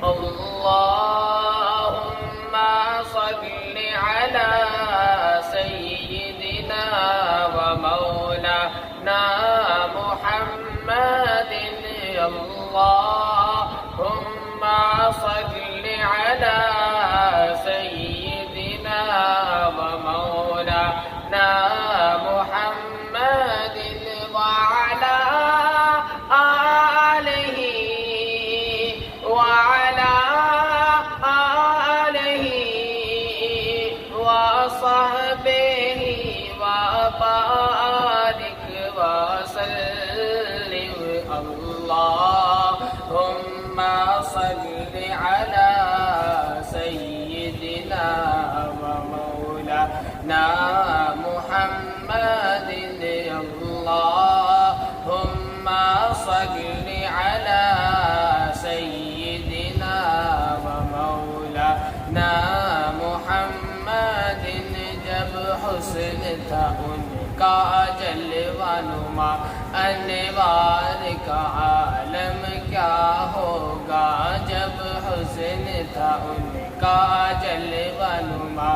اللهم صل على سيدنا ومولانا محمد. اللهم صل على سيدنا ومولانا محمد وعلى آله وصحبه وبارك وسلم. اللهم صل على سيدنا ومولانا محمد. اللهم صل على سيدنا ومولانا محمد. جب حسن تھا ان کا جلوہ نما انوار کا عالم کیا ہوگا. جب حسن تھا ان کا جلوہ نما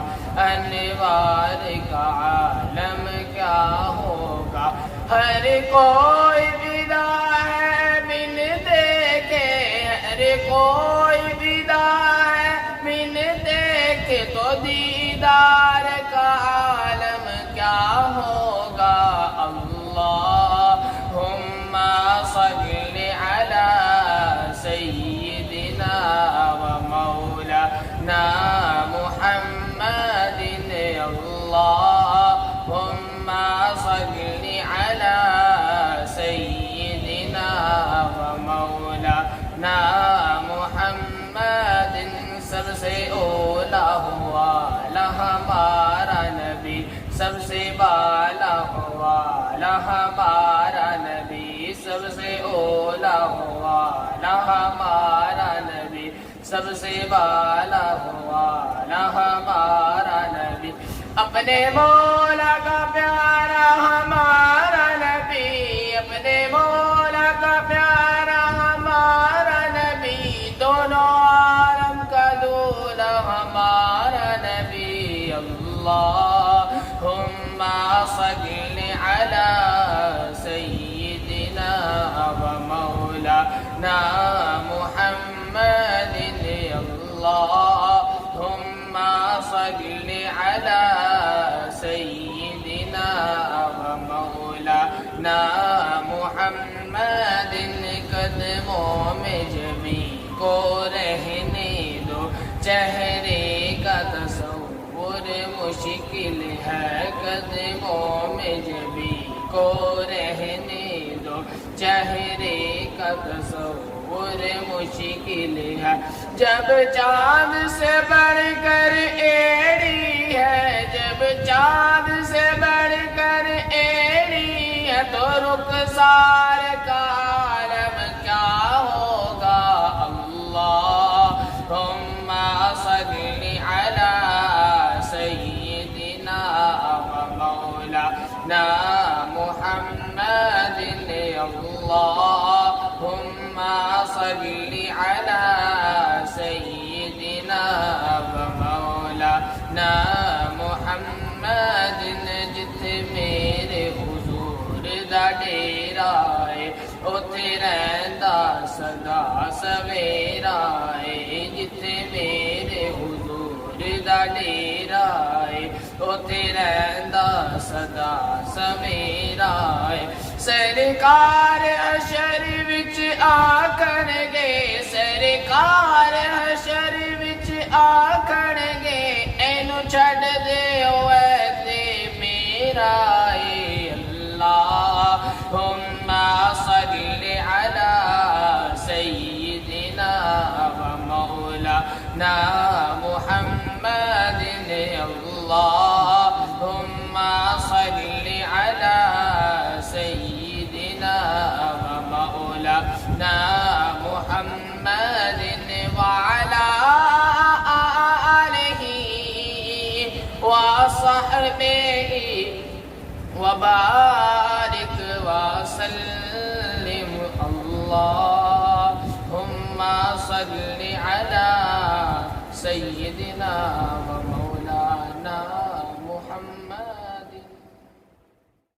انوار کا عالم کیا ہوگا. ہر کوئی فدا ہے بن دیکھے, ہر کوئی فدا ہے بن دیکھے, تو دیدار کا عالم کیا ہوگا. اللہم صل علی سیدنا ومولانا محمد. اللہم صل علی سیدنا ومولانا محمد. سب سے اولا ہوا ہمارا نبی, سب سے بالا ہوا ہمارا نبی, سب سے اولا ہوا ہمارا نبی, سب سے بالا ہوا ہمارا نبی. اپنے مولا کا پیارا ہمارا نبی, اپنے مولا کا پیارا ہمارا نبی, دونوں عالم کا دولا ہمارا نبی. اللہم صل علی سیدنا ومولانا محمد. اللہم صل علی سیدنا ومولانا محمد. قدموں میں جبی کو رہنے دو, چہرے کا تصور مشکل ہے. قدموں میں جبی کو رہنے دو, چہرے کا تصور مشکل ہے. جب چاند سے بڑھ کر ایڑی ہے, جب چاند سے بڑھ کر ایڑی ہے, تو رخسار کا عالم کیا ہوگا. اللہم صل علی سیدنا ومولانا محمد. اللہم صل علی سیدنا ومولانا محمد. جتھے میرے حضور دا ڈیرا ہے, اتھے رہندا سدا سویرا ہے. جتھے میرے حضور دا ڈیرا ہے, اتھے رہندا سدا سویرا ہے. سرکار حشر وچ آکھنگے, سرکار حشر وچ آکھنگے, اینو چھڈ دیو اے تے میرا. اللہم صل علی سیدنا ومولانا محمد. اللہم صل علی سیدنا ومولانا محمد وعلى آلہ وصحبہ وبارك وسلم. اللهم صل على سيدنا